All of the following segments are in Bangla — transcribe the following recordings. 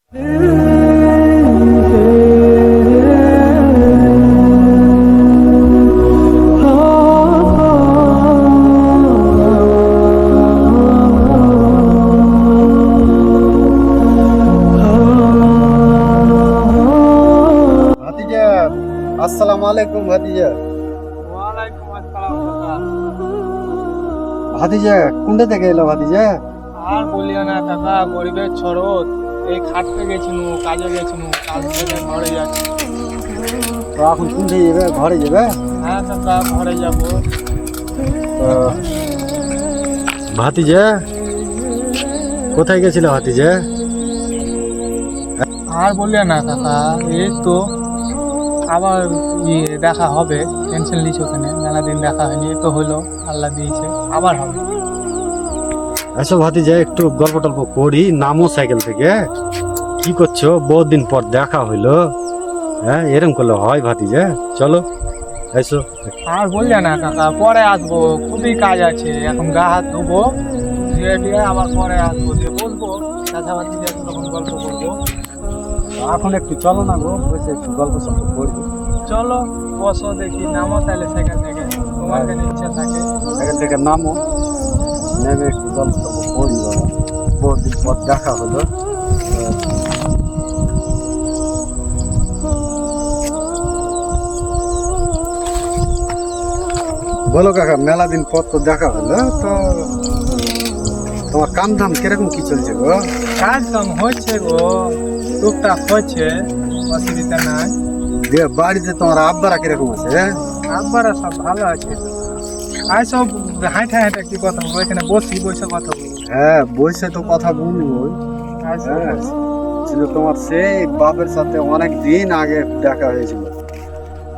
আসসালামু আলাইকুম ভাতিজা। ওয়ালাইকুম আসসালাম কাকা। ভাতিজা কোনটা থেকে এলো ভাতিজা? আর বলিও না কাকা, গরিবের ছরত। এই খাটতে গেছিনু, কাজে গেছিনু, কাজ থেকে ঘরে যাচ্ছি। তো এখন কোনটা যাবে? ঘরে যাবে? হ্যাঁ কাকা, ঘরে যাবো। ভাতিজা কোথায় গেছিল ভাতিজা? আর বলিও না কাকা, এই তো আবার দেখা হবে। টেনশন লিছ ওখানে, মেলা দিন দেখা হয়নি, এই তো হলো, আল্লাহ দিয়েছে, আবার হবে। এসো ভাতিজা একটু গল্প টল্প করি, নামো সাইকেল থেকে। কি করছো? বহুত দিন পর দেখা হইলো। হ্যাঁ, এরকম করলে হয় ভাতিজা? চলো এসো। আর বললে না কাকা, পরে আসবো, খুবই কাজ আছে। এখন গা হাত ধোবো, ধুয়ে দিয়ে আবার পরে আসবো, দিয়ে বসবো, কাছাকাছি দিয়ে তখন গল্প করবো। এখন একটু চলো না গো, বসে একটু গল্প সল্প করি। চলো বসো, দেখি নামো তাহলে সেখান থেকে, তোমার কেন ইচ্ছা থাকে। সাইকেল থেকে নামো, নেমে একটু গল্প টল্প করি বাবা। বহুত দিন পর দেখা হলো। বলো কাকা, মেলা দিন পর তো দেখা হলো, তো তোমার কাম ধাম কিরকম কি চলছে গো? কাজ কাম হচ্ছে গো, টুকটাক হচ্ছে, অসুবিধা নাই। দিয়ে বাড়িতে তোমার আব্বারা কিরকম আছে? আব্বারা সব ভালো আছে। আর সব হাঁটা হাঁটা কি কথা বলবো, এখানে বসি বসে কথা বলবো। হ্যাঁ, বসে তো কথা বলবো। আর সব হ্যাঁ, বসি। ছিল তোমার সেই বাপের সাথে অনেক দিন আগে দেখা হয়েছিল।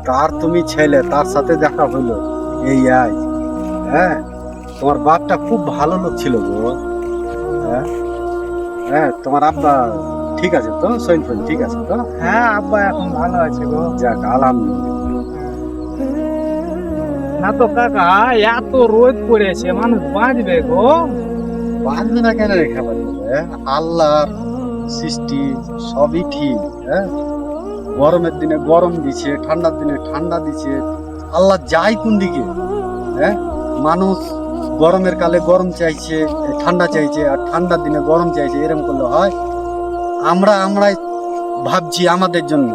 তার তুমি ছেলে, তার সাথে দেখা হইলো এই আজ। হ্যাঁ, তোমার বাপটা খুব ভালো লোক ছিল গো। হ্যাঁ হ্যাঁ, তোমার আব্বা ঠিক আছে তো? শরীর ফরীর ঠিক আছে তো? হ্যাঁ, আব্বা এখন ভালো আছে গো। যাক, আলহামদুলিল্লাহ। না তো কাকা, এত রোদ পড়েছে, মানুষ বাঁচবে গো। বাঁধবে না কেন রেখা বাঁধবে? আল্লাহর সৃষ্টি সবই ঠিক। হ্যাঁ, গরমের দিনে গরম দিছে, ঠান্ডার দিনে ঠান্ডা দিছে। আল্লাহ যায় কোন দিকে? হ্যাঁ, মানুষ গরমের কালে গরম চাইছে, ঠান্ডা চাইছে, আর ঠান্ডার দিনে গরম চাইছে। এরকম করলে হয়? আমরাই ভাবছি আমাদের জন্য,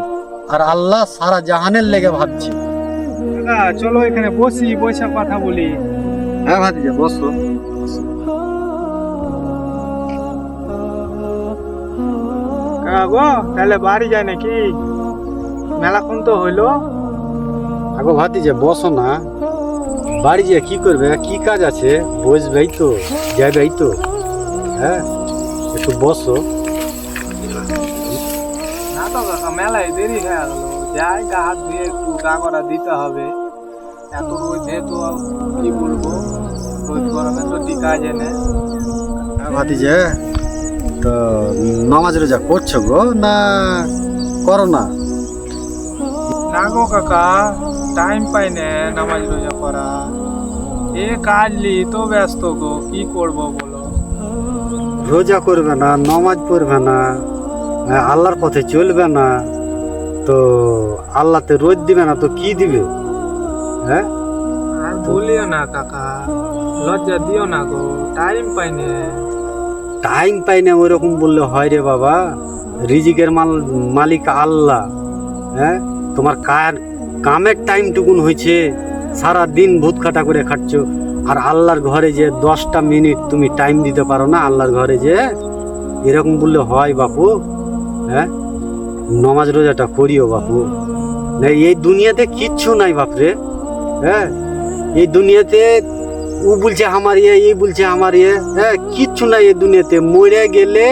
আর আল্লাহ সারা জাহানের লেগে ভাবছি। কাকা চলো এখানে বসি, বসে কথা বলি। হ্যাঁ ভাতিজা, বসো। কাকা গো, তাহলে বাড়ি যায় নাকি? মেলাক্ষণ তো হইলো। আগো ভাতিজা বসো না, বাড়ি যেয়ে কি করবে? কি কাজ আছে? বসবেই তো, যাবেই তো। হ্যাঁ, একটু বসো। না তো কাকা, মেলায় দেরি হয়ে গেল। যাই, গা হাত ধুয়ে একটু গা করা দিতে হবে। এত রোদ, যেহেতু কি বলবো, রোদ গরমে তো কাজ এনে। হ্যাঁ ভাতিজা, তো নামাজ রোজা করছো গো না করো না? না গো কাকা, টাইম পাই না নামাজ রোজা করা। এ কাজ লি তো ব্যস্ত গো, কি করব বলো। রোজা করবে না, নামাজ পড়বে না, আল্লাহর পথে চলবে না, তো আল্লাহতে রোজ দিবে না তো কি দিবে? হ্যাঁ, আর বলিও না কাকা, লজ্জা দিও না গো, টাইম পাই না। টাইম পাই না ওইরকম বললে হয় রে বাবা? রিজিকের মালিক আল্লাহ। হ্যাঁ, তোমার কামের টাইম টুকুন হয়েছে, সারা দিন ভূত খাটা করে খাচ্ছ, আর আল্লাহর ঘরে যে 10টা মিনিট তুমি টাইম দিতে পারো না আল্লাহর ঘরে যে? এরকম বললে হয় বাপু? হ্যাঁ, নমাজ রোজাটা করিও বাপু। না, এই দুনিয়াতে কিচ্ছু নাই বাপরে। হ্যাঁ, এই দুনিয়াতে ও বলছে আমার ইয়ে, এই বলছে আমার ইয়ে। হ্যাঁ, কিচ্ছু নাই এই দুনিয়াতে। মরে গেলে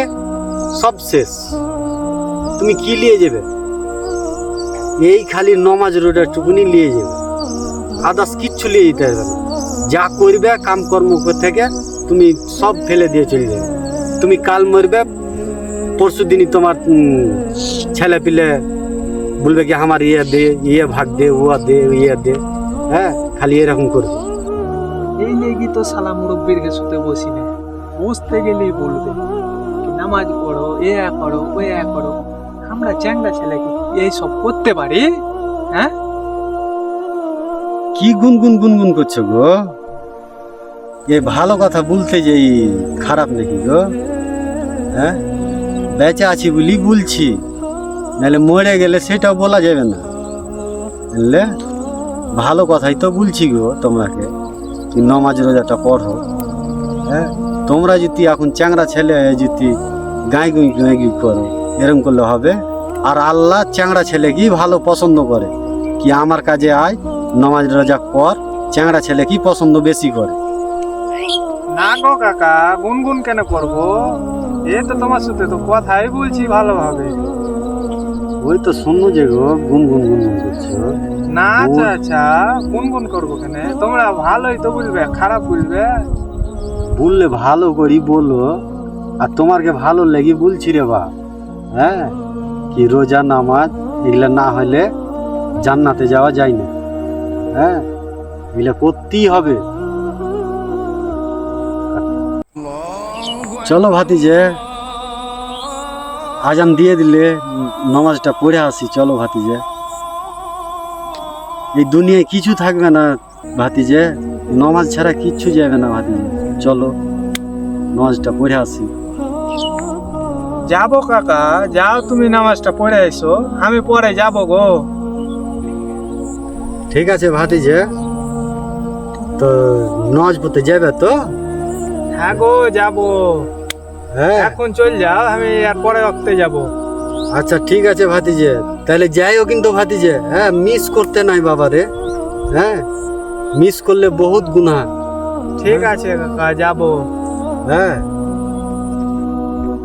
সব শেষ। তুমি কি নিয়ে যাবে? এই খালি নমাজ রোজার টুকুনি নিয়ে যাবে, আদার্স কিচ্ছু নিয়ে যেতে হবে না। যা করবে কাম কর্ম থেকে তুমি সব ফেলে দিয়ে চলে যাবে। তুমি কাল মরবে, পরশু দিনই তোমার ছেলে পিলে বলবে কি আমার ইয়ে দে, ইয়ে ভাগ দে, ও দে, ইয়ে দে। হ্যাঁ, খালি এরকম করবে। এই লেগে তো সালা মুরব্বীর কাছে বসি না, বসতে গেলেই বলবে কি নামাজ নামাজ পড়ো, করো ওই করো। আমরা চ্যাংড়া ছেলে কি এইসব করতে পারি? হ্যাঁ, কি গুনগুন গুনগুন করছো গো? এ ভালো কথা বলতে যেই খারাপ নাকি গো? হ্যাঁ, বেঁচে আছি বলি বলছি, নাহলে মরে গেলে সেটাও বলা যাবে না, বুঝলে? ভালো কথাই তো বলছি গো তোমাকে, কি নমাজ রোজাটা পড়ো। হ্যাঁ, তোমরা যদি এখন চ্যাংড়া ছেলে যদি গাই গুই গাই গুই করো, এরকম করলে হবে? আর আল্লাহ চ্যাংড়া ছেলে কি ভালো পছন্দ করে, কি আমার কাজে আয়, নমাজ রোজা কর, চ্যাংড়া ছেলে কি পছন্দ বেশি করে। না গো কাকা, গুনগুন কেন করবো? এ তো তোমার সাথে তো কথাই বলছি ভালোভাবে। ওই তো শুনো যে গো গুনগুন গুনগুন করছো। না চাচা, গুনগুন করবো কেন? তোমরা ভালোই তো বলবে, খারাপ বলবে? বললে ভালো করি বলো, আর তোমারকে ভালো লেগে বলছি রে বা। হ্যাঁ, কি রোজা নামাজ এগুলা না হলে জান্নাতে যাওয়া যায় না। হ্যাঁ, এগুলা করতেই হবে। চলো ভাতিজে, আজান দিয়ে দিলে নামাজটা পড়ে আসি। চলো ভাতিজে, এই দুনিয়ায় কিছু থাকবে না ভাতিজে, নামাজ ছাড়া কিচ্ছু যাবে না ভাতিজে। চলো নামাজটা পড়ে আসি। যাবো কাকা, যাও তুমি নামাজটা পড়ে এসো, আমি পরে যাবো গো। ঠিক আছে ভাতিজে, তো নামাজ পড়তে যাবে তো? হ্যাঁ গো, যাবো। হ্যাঁ, এখন চল যাও, আমি আর পরে রক্তে যাবো। আচ্ছা ঠিক আছে ভাতিজে, তাহলে যাইও কিন্তু ভাতিজে। হ্যাঁ, মিস করতে নাই বাবা রে। হ্যাঁ, মিস করলে বহুত গুনাহ। ঠিক আছে কাকা, যাবো। হ্যাঁ,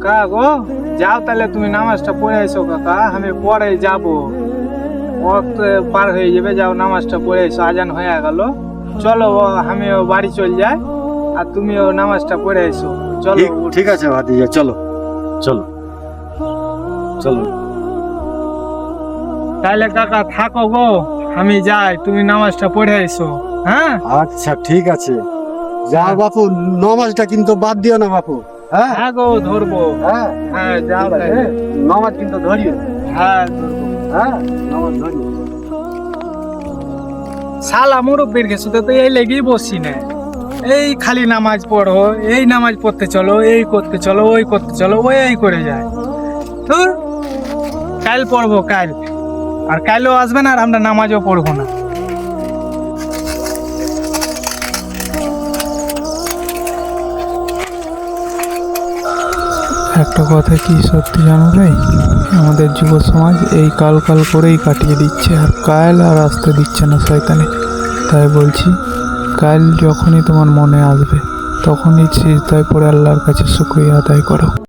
কাকা গো, যাও তাহলে তুমি নামাজটা পড়ে এসো কাকা, আমি পরে যাবো। ওয়াক্ত পার হয়ে যাবে, যাও নামাজটা পড়ে এসো, আজান হয়ে গেল। চলো আমিও বাড়ি চল যাই, আর তুমিও নামাজটা পড়ে এসো। চলো। ঠিক আছে ভাতিজে, চলো চলো চলো। তাহলে কাকা থাকো গো, আমি যাই, তুমি নামাজটা পড়ে এসো। হ্যাঁ, আচ্ছা ঠিক আছে, যাও বাপু, নামাজটা কিন্তু বাদ দিও না বাপু। হ্যাঁ হ্যাঁ গো, ধরবো। হ্যাঁ, হ্যাঁ, যাও ঠিক আছে, তাহলে। নামাজ কিন্তু ধরিও। হ্যাঁ, ধরবো। হ্যাঁ, নামাজ ধরিও। শালা মুরব্বীর গেছো তো এই লেগেই বসছি না, এই খালি নামাজ পড়ো, এই নামাজ পড়তে চলো, এই করতে চলো, ওই করতে চলো, ওই এই করে যায়। তো কাল পড়বো, কাল আর কালও আসবে না, আর আমরা নামাজও পড়বো না। একটা কথা কি সত্যি জানো ভাই, আমাদের যুব সমাজ এই কাল কাল করেই কাটিয়ে দিচ্ছে, আর কাল আর আসতে দিচ্ছে না শয়তানে। তাই বলছি, কাল যখনই তোমার মনে আসবে তখনই সিজদায় পড়ে আল্লাহর কাছে শুকরিয়া আদায় করো।